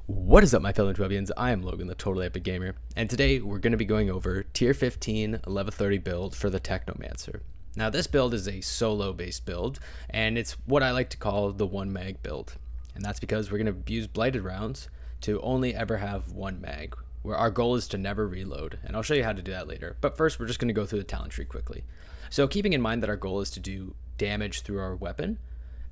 What is up, my fellow Dwebians? I am Logan, the Totally Epic Gamer, and today we're going to be going over Tier 15 level 30 build for the Technomancer. Now, this build is a solo-based build, and it's what I like to call the 1 mag build. And that's because we're going to use Blighted rounds to only ever have 1 mag, where our goal is to never reload, and I'll show you how to do that later. But first, we're just going to go through the talent tree quickly. So keeping in mind that our goal is to do damage through our weapon,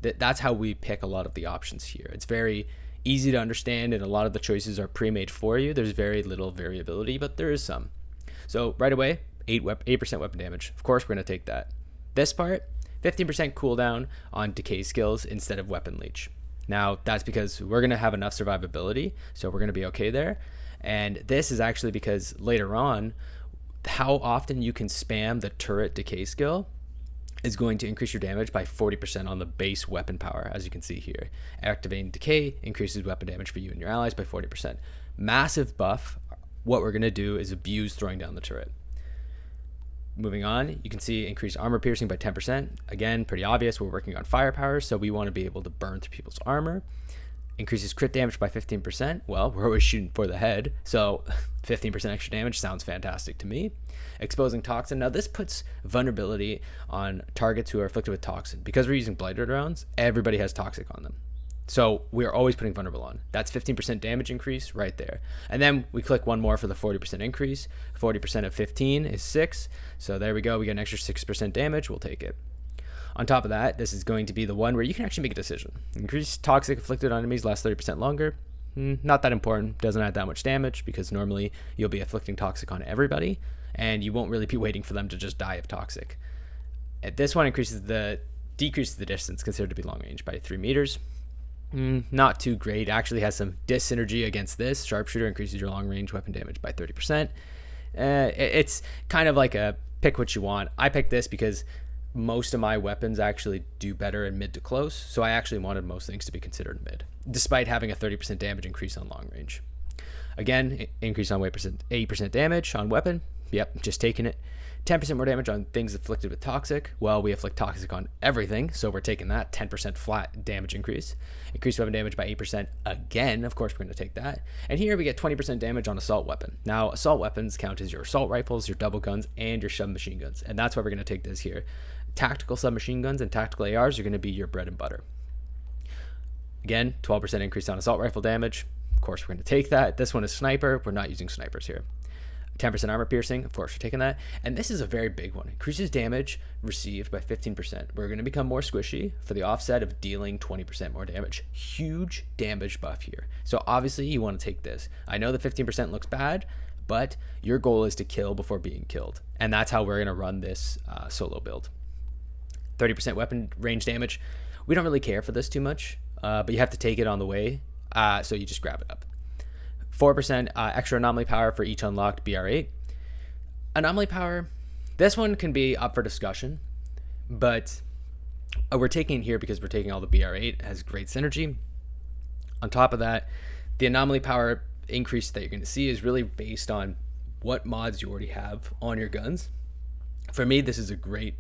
that's how we pick a lot of the options here. It's very easy to understand, and a lot of the choices are pre-made for you. There's very little variability, but there is some. So right away, 8% weapon damage. Of course, we're going to take that. This part, 15% cooldown on decay skills instead of weapon leech. Now, that's because we're going to have enough survivability, so we're going to be okay there. And this is actually because later on, how often you can spam the turret decay skill is going to increase your damage by 40% on the base weapon power, as you can see here. Activating decay increases weapon damage for you and your allies by 40%. Massive buff. What we're going to do is abuse throwing down the turret. Moving on, you can see increased armor piercing by 10%. Again, pretty obvious. We're working on firepower, so we want to be able to burn through people's armor. Increases crit damage by 15%. Well, we're always shooting for the head, so 15% extra damage sounds fantastic to me. Exposing toxin. Now, this puts vulnerability on targets who are afflicted with toxin. Because we're using blighted rounds, everybody has toxic on them. So we're always putting vulnerable on. That's 15% damage increase right there. And then we click one more for the 40% increase. 40% of 15 is 6. So there we go. We get an extra 6% damage. We'll take it. On top of that, this is going to be the one where you can actually make a decision. Increase toxic afflicted on enemies lasts 30% longer. Not that important. Doesn't add that much damage because normally you'll be afflicting toxic on everybody, and you won't really be waiting for them to just die of toxic. This one decreases the distance considered to be long range by 3 meters. Not too great. Actually has some dyssynergy against this. Sharpshooter increases your long range weapon damage by 30%. It's kind of like a pick what you want. I picked this because most of my weapons actually do better in mid to close, so I actually wanted most things to be considered mid, despite having a 30% damage increase on long range. Again, increase on 8% damage on weapon. Yep, just taking it. 10% more damage on things afflicted with toxic. Well, we afflict toxic on everything, so we're taking that 10% flat damage increase. Increased weapon damage by 8% again. Of course, we're going to take that. And here we get 20% damage on assault weapon. Now, assault weapons count as your assault rifles, your double guns, and your submachine guns, and that's why we're going to take this here. Tactical submachine guns and tactical ARs are going to be your bread and butter. Again, 12% increase on assault rifle damage. Of course, we're going to take that. This one is sniper. We're not using snipers here. 10% armor piercing. Of course, we're taking that. And this is a very big one. Increases damage received by 15%. We're going to become more squishy for the offset of dealing 20% more damage. Huge damage buff here. So obviously, you want to take this. I know the 15% looks bad, but your goal is to kill before being killed. And that's how we're going to run this solo build. 30% weapon range damage. We don't really care for this too much, but you have to take it on the way, so you just grab it up. 4% extra anomaly power for each unlocked BR8. Anomaly power, this one can be up for discussion, but we're taking it here because we're taking all the BR8. It has great synergy. On top of that, the anomaly power increase that you're going to see is really based on what mods you already have on your guns. For me, this is a great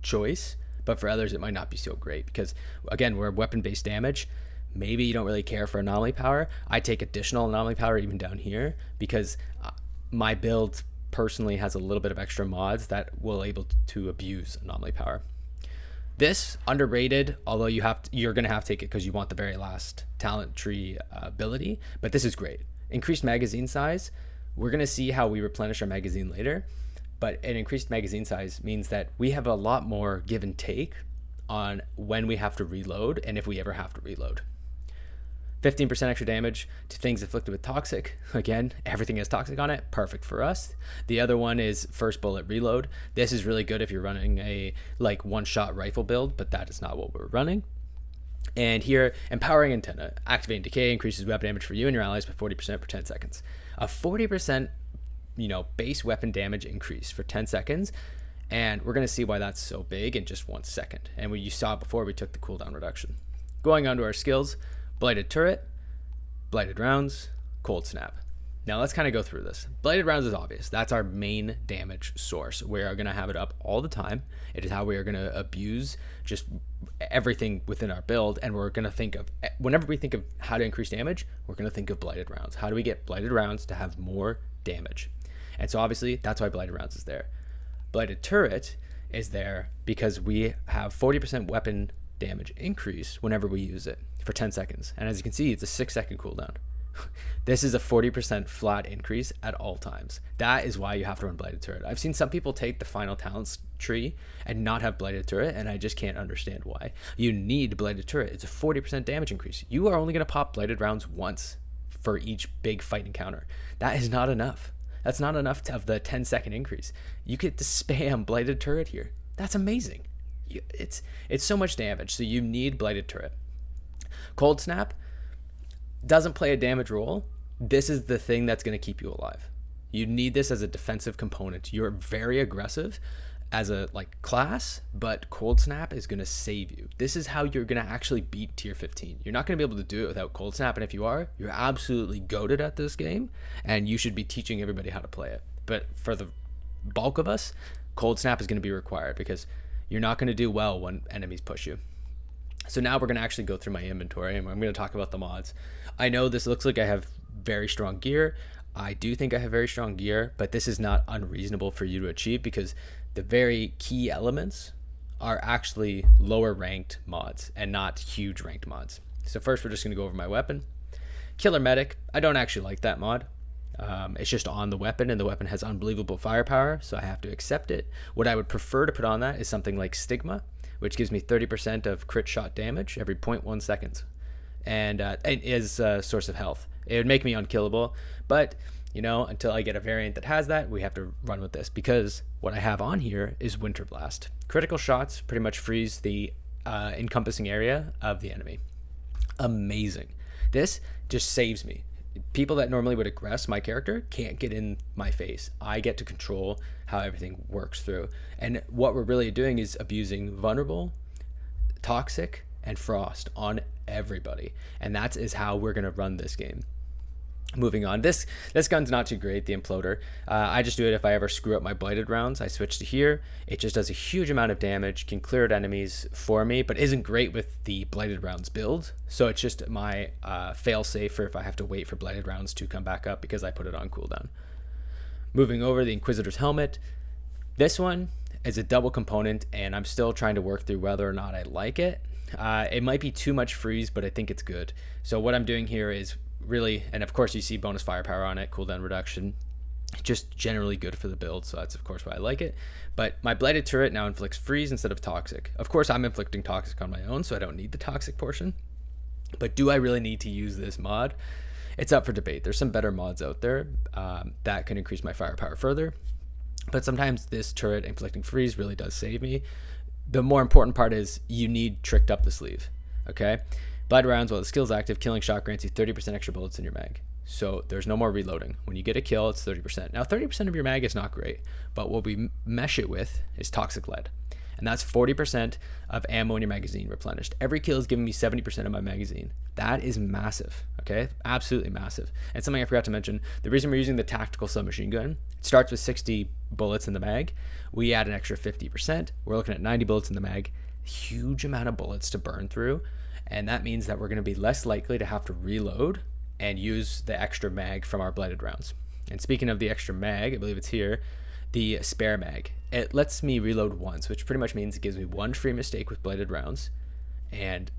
choice, but for others, it might not be so great because, again, we're weapon-based damage. Maybe you don't really care for anomaly power. I take additional anomaly power even down here because my build personally has a little bit of extra mods that will able to abuse anomaly power. This underrated, although you're going to have to take it because you want the very last talent tree ability, but this is great. Increased magazine size. We're going to see how we replenish our magazine later. But an increased magazine size means that we have a lot more give and take on when we have to reload and if we ever have to reload. 15% extra damage to things afflicted with toxic. Again, everything has toxic on it. Perfect for us. The other one is first bullet reload. This is really good if you're running a one-shot rifle build, but that is not what we're running. And here, empowering antenna. Activating decay increases weapon damage for you and your allies by 40% for 10 seconds. A 40% base weapon damage increase for 10 seconds. And we're going to see why that's so big in just 1 second. And when you saw it before, we took the cooldown reduction. Going on to our skills, blighted turret, blighted rounds, cold snap. Now let's kind of go through this. Blighted Rounds is obvious. That's our main damage source. We are going to have it up all the time. It is how we are going to abuse just everything within our build. And we're going to think of, whenever we think of how to increase damage, we're going to think of Blighted Rounds. How do we get Blighted Rounds to have more damage? And so obviously that's why Blighted Rounds is there. Blighted Turret is there because we have 40% weapon damage increase whenever we use it for 10 seconds. And as you can see, it's a 6-second cooldown. This is a 40% flat increase at all times. That is why you have to run Blighted Turret. I've seen some people take the final talents tree and not have Blighted Turret, and I just can't understand why. You need Blighted Turret. It's a 40% damage increase. You are only going to pop Blighted Rounds once for each big fight encounter. That is not enough. That's not enough to have the 10-second increase. You get to spam Blighted Turret here. That's amazing. It's so much damage, so you need Blighted Turret. Cold Snap doesn't play a damage role. This is the thing that's going to keep you alive. You need this as a defensive component. You're very aggressive as a class, but Cold Snap is going to save you. This is how you're going to actually beat tier 15. You're not going to be able to do it without Cold Snap, and if you are, you're absolutely goated at this game, and you should be teaching everybody how to play it. But for the bulk of us, Cold Snap is going to be required because you're not going to do well when enemies push you. So now we're going to actually go through my inventory, and I'm going to talk about the mods. I know this looks like I have very strong gear. I do think I have very strong gear, but this is not unreasonable for you to achieve because the very key elements are actually lower ranked mods and not huge ranked mods. So first we're just going to go over my weapon. Killer Medic, I don't actually like that mod. It's just on the weapon, and the weapon has unbelievable firepower, so I have to accept it. What I would prefer to put on that is something like Stigma, which gives me 30% of crit shot damage every 0.1 seconds, and it is a source of health. It would make me unkillable, but until I get a variant that has that, we have to run with this because what I have on here is Winter Blast. Critical shots pretty much freeze the encompassing area of the enemy. Amazing. This just saves me. People that normally would aggress my character can't get in my face. I get to control how everything works through. And what we're really doing is abusing Vulnerable, Toxic, and Frost on everybody. And that is how we're going to run this game. Moving on, this gun's not too great, the Imploder. I just do it if I ever screw up my Blighted Rounds. I switch to here. It just does a huge amount of damage, can clear out enemies for me, but isn't great with the Blighted Rounds build. So it's just my fail-safe for if I have to wait for Blighted Rounds to come back up because I put it on cooldown. Moving over, the Inquisitor's Helmet. This one is a double component, and I'm still trying to work through whether or not I like it. It might be too much freeze, but I think it's good. So what I'm doing here is really, and of course you see bonus firepower on it, cooldown reduction, just generally good for the build, so that's of course why I like it. But my Blighted Turret now inflicts freeze instead of toxic. Of course I'm inflicting toxic on my own, so I don't need the toxic portion, but do I really need to use this mod? It's up for debate. There's some better mods out there that can increase my firepower further, but sometimes this turret inflicting freeze really does save me. The more important part is you need tricked up the sleeve. Okay, Blighted Rounds, while the skill's active, killing shot grants you 30% extra bullets in your mag. So there's no more reloading. When you get a kill, it's 30%. Now 30% of your mag is not great, but what we mesh it with is Toxic Lead. And that's 40% of ammo in your magazine replenished. Every kill is giving me 70% of my magazine. That is massive, okay? Absolutely massive. And something I forgot to mention, the reason we're using the tactical submachine gun, it starts with 60 bullets in the mag. We add an extra 50%. We're looking at 90 bullets in the mag. Huge amount of bullets to burn through. And that means that we're going to be less likely to have to reload and use the extra mag from our Blighted Rounds. And speaking of the extra mag, I believe it's here, the spare mag. It lets me reload once, which pretty much means it gives me one free mistake with Blighted Rounds. And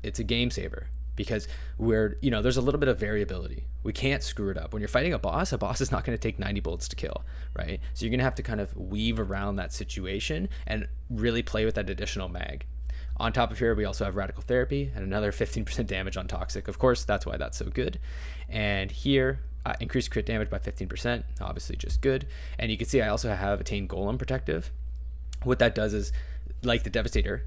it's a game saver because there's a little bit of variability. We can't screw it up. When you're fighting a boss is not going to take 90 bullets to kill, right? So you're going to have to kind of weave around that situation and really play with that additional mag. On top of here, we also have Radical Therapy and another 15% damage on Toxic. Of course, that's why that's so good. And here, increased crit damage by 15%, obviously just good. And you can see I also have Attain Golem Protective. What that does is, like the Devastator,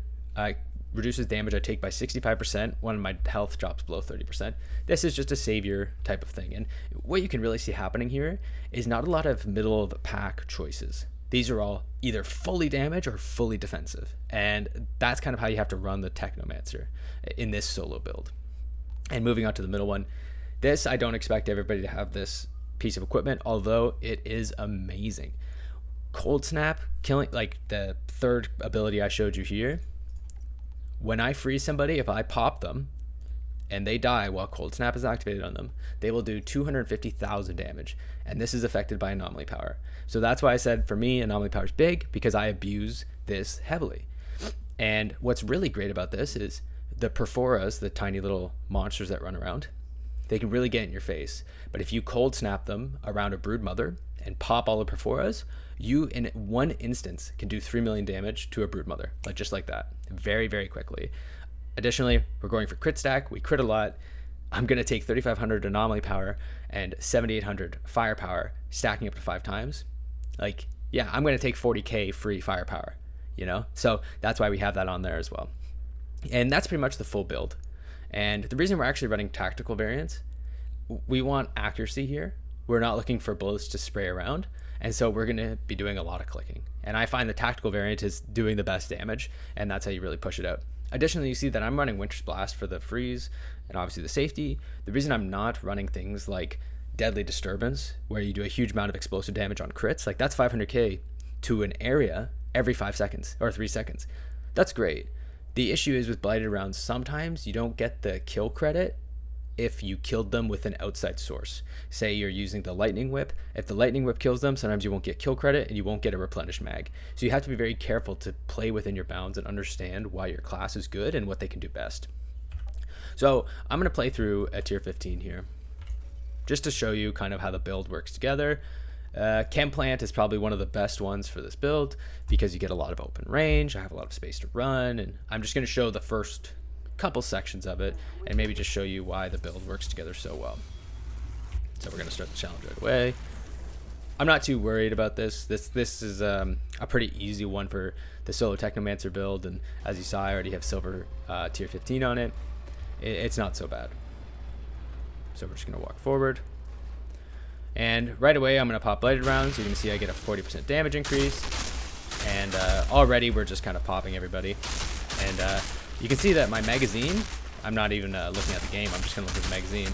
reduces damage I take by 65% when my health drops below 30%. This is just a savior type of thing. And what you can really see happening here is not a lot of middle of the pack choices. These are all either fully damage or fully defensive. And that's kind of how you have to run the Technomancer in this solo build. And moving on to the middle one, this, I don't expect everybody to have this piece of equipment, although it is amazing. Cold Snap, killing, like the third ability I showed you here, when I freeze somebody, if I pop them and they die while Cold Snap is activated on them, they will do 250,000 damage, and this is affected by Anomaly Power. So that's why I said for me Anomaly Power is big, because I abuse this heavily. And what's really great about this is the Perforas, the tiny little monsters that run around, they can really get in your face. But if you Cold Snap them around a Broodmother and pop all the Perforas, you in one instance can do 3 million damage to a Broodmother, like just like that, very, very quickly. Additionally, we're going for crit stack. We crit a lot. I'm going to take 3,500 Anomaly Power and 7,800 Firepower, stacking up to 5 times. Like, yeah, I'm going to take 40k free Firepower, you know? So that's why we have that on there as well. And that's pretty much the full build. And the reason we're actually running tactical variants, we want accuracy here. We're not looking for bullets to spray around. And so we're going to be doing a lot of clicking. And I find the tactical variant is doing the best damage, and that's how you really push it out. Additionally, you see that I'm running Winter's Blast for the freeze and obviously the safety. The reason I'm not running things like Deadly Disturbance, where you do a huge amount of explosive damage on crits, like that's 500k to an area every 5 seconds or 3 seconds. That's great. The issue is with blighted rounds, sometimes you don't get the kill credit if you killed them with an outside source. Say you're using the lightning whip. If the lightning whip kills them, sometimes you won't get kill credit and you won't get a replenished mag. So you have to be very careful to play within your bounds and understand why your class is good and what they can do best. So I'm going to play through a tier 15 here, just to show you kind of how the build works together. Chem Plant is probably one of the best ones for this build because you get a lot of open range. I have a lot of space to run, and I'm just going to show the first couple sections of it and maybe just show you why the build works together so well. So we're going to start the challenge right away. I'm not too worried about this. This is a pretty easy one for the solo Technomancer build, and as you saw, I already have silver tier 15 on it. It's not so bad. So we're just going to walk forward. And right away, I'm going to pop blighted rounds. You can see I get a 40% damage increase. And already we're just kind of popping everybody. And you can see that my magazine, I'm not even looking at the game. I'm just going to look at the magazine.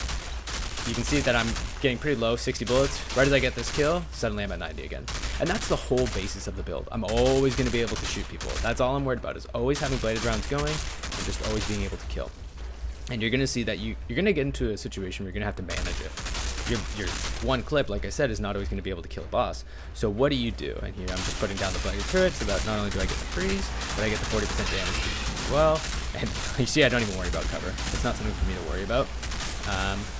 You can see that I'm getting pretty low, 60 bullets. Right as I get this kill, suddenly I'm at 90 again. And that's the whole basis of the build. I'm always going to be able to shoot people. That's all I'm worried about, is always having blighted rounds going and just always being able to kill. And you're going to see that you're going to get into a situation where you're going to have to manage it. Your one clip, like I said, is not always going to be able to kill a boss. So what do you do? And here I'm just putting down the blighted turret so that not only do I get the freeze, but I get the 40% damage as well. And you see I don't even worry about cover. It's not something for me to worry about.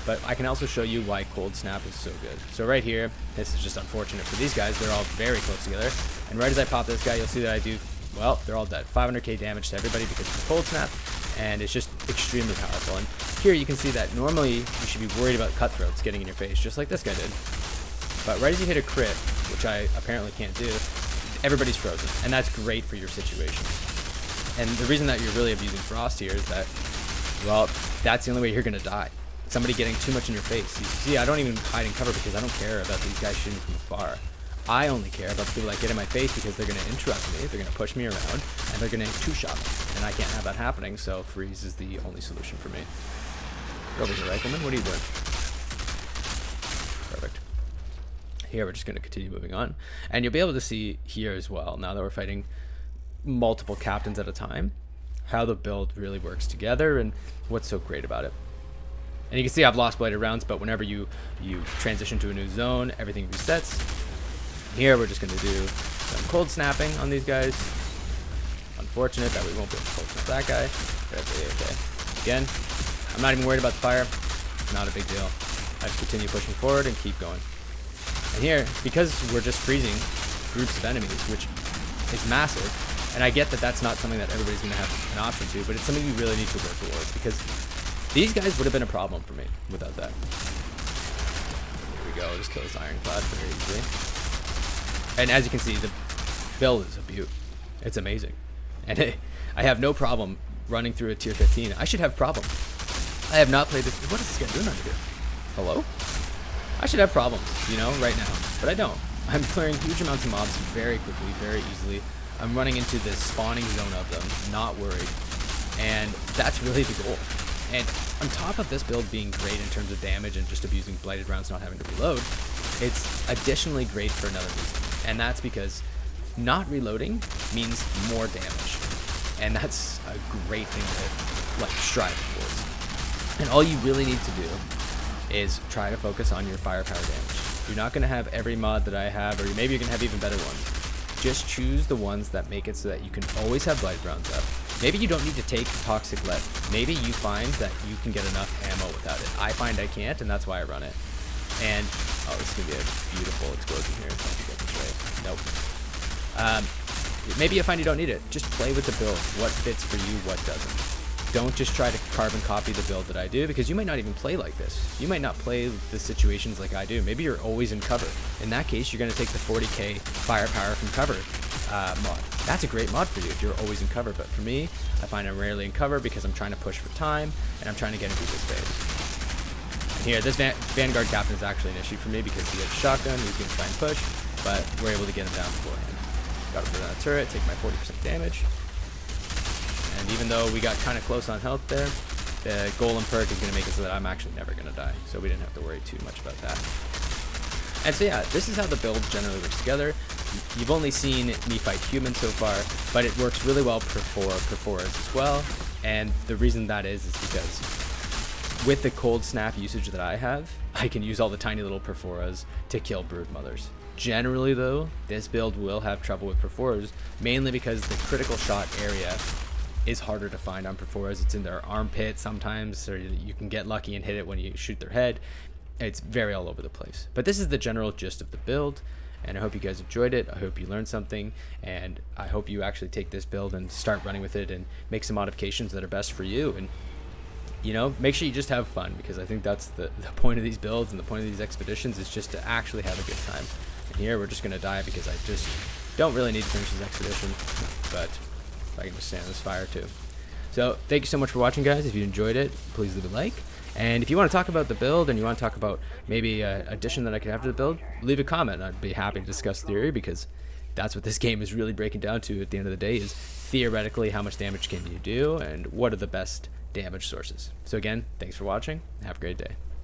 But I can also show you why Cold Snap is so good. So right here, this is just unfortunate for these guys. They're all very close together. And right as I pop this guy, you'll see that I do, well, they're all dead. 500k damage to everybody because of the Cold Snap. And it's just extremely powerful. And here you can see that normally you should be worried about cutthroats getting in your face, just like this guy did. But right as you hit a crit, which I apparently can't do, everybody's frozen. And that's great for your situation. And the reason that you're really abusing Frost here is that, well, that's the only way you're going to die. Somebody getting too much in your face. You see, I don't even hide in cover because I don't care about these guys shooting from afar. I only care about the people that get in my face because they're going to interrupt me, they're going to push me around, and they're going to two-shot me. And I can't have that happening, so freeze is the only solution for me. Go over here, Rifleman. What are you doing? Perfect. Here, we're just going to continue moving on. And you'll be able to see here as well, now that we're fighting multiple captains at a time, how the build really works together and what's so great about it. And you can see I've lost blighted rounds, but whenever you transition to a new zone, everything resets. Here we're just going to do some cold snapping on these guys. Unfortunate that we won't be able to cold snap that guy. That's okay. Again, I'm not even worried about the fire. Not a big deal. I just continue pushing forward and keep going. And here, because we're just freezing groups of enemies, which is massive, and I get that that's not something that everybody's going to have an option to, but it's something you really need to work towards, because these guys would have been a problem for me without that. Here we go. Just kill this ironclad very easily. And as you can see, the build is a beaut. It's amazing. And I have no problem running through a tier 15. I should have problems. I have not played this. What is this guy doing under here? Hello? I should have problems, you know, right now. But I don't. I'm clearing huge amounts of mobs very quickly, very easily. I'm running into this spawning zone of them, not worried. And that's really the goal. And on top of this build being great in terms of damage and just abusing blighted rounds not having to reload, it's additionally great for another reason. And that's because not reloading means more damage. And that's a great thing to like strive towards. And all you really need to do is try to focus on your firepower damage. You're not going to have every mod that I have, or maybe you're going to have even better ones. Just choose the ones that make it so that you can always have blight rounds up. Maybe you don't need to take toxic lead. Maybe you find that you can get enough ammo without it. I find I can't, and that's why I run it. And oh, this is gonna be a beautiful explosion here. If I can get this right. Nope. Maybe you find you don't need it. Just play with the build. What fits for you, what doesn't. Don't just try to carbon copy the build that I do, because you might not even play like this. You might not play the situations like I do. Maybe you're always in cover. In that case, you're going to take the 40k firepower from cover mod. That's a great mod for you if you're always in cover. But for me, I find I'm rarely in cover because I'm trying to push for time, and I'm trying to get into this phase. And here, this Vanguard Captain is actually an issue for me because he has a shotgun. He's going to try and push, but we're able to get him down beforehand. Got to put on a turret, take my 40% damage. And even though we got kind of close on health there, the Golem perk is going to make it so that I'm actually never going to die. So we didn't have to worry too much about that. And so yeah, this is how the build generally works together. You've only seen me fight humans so far, but it works really well for Perforas as well. And the reason that is because with the cold snap usage that I have, I can use all the tiny little Perforas to kill brood mothers. Generally though, this build will have trouble with Perforas, mainly because the critical shot area is harder to find on Perforas. It's in their armpit sometimes, or you can get lucky and hit it when you shoot their head. It's very all over the place. But this is the general gist of the build, and I hope you guys enjoyed it. I hope you learned something, and I hope you actually take this build and start running with it and make some modifications that are best for you. And you know, make sure you just have fun, because I think that's the point of these builds and the point of these expeditions is just to actually have a good time. And here we're just going to die because I just don't really need to finish this expedition, but I can just stand this fire too. So thank you so much for watching, guys. If you enjoyed it, please leave a like. And if you want to talk about the build and you want to talk about maybe an addition that I could have to the build, leave a comment. I'd be happy to discuss theory, because that's what this game is really breaking down to at the end of the day, is theoretically how much damage can you do and what are the best damage sources. So again, thanks for watching. Have a great day.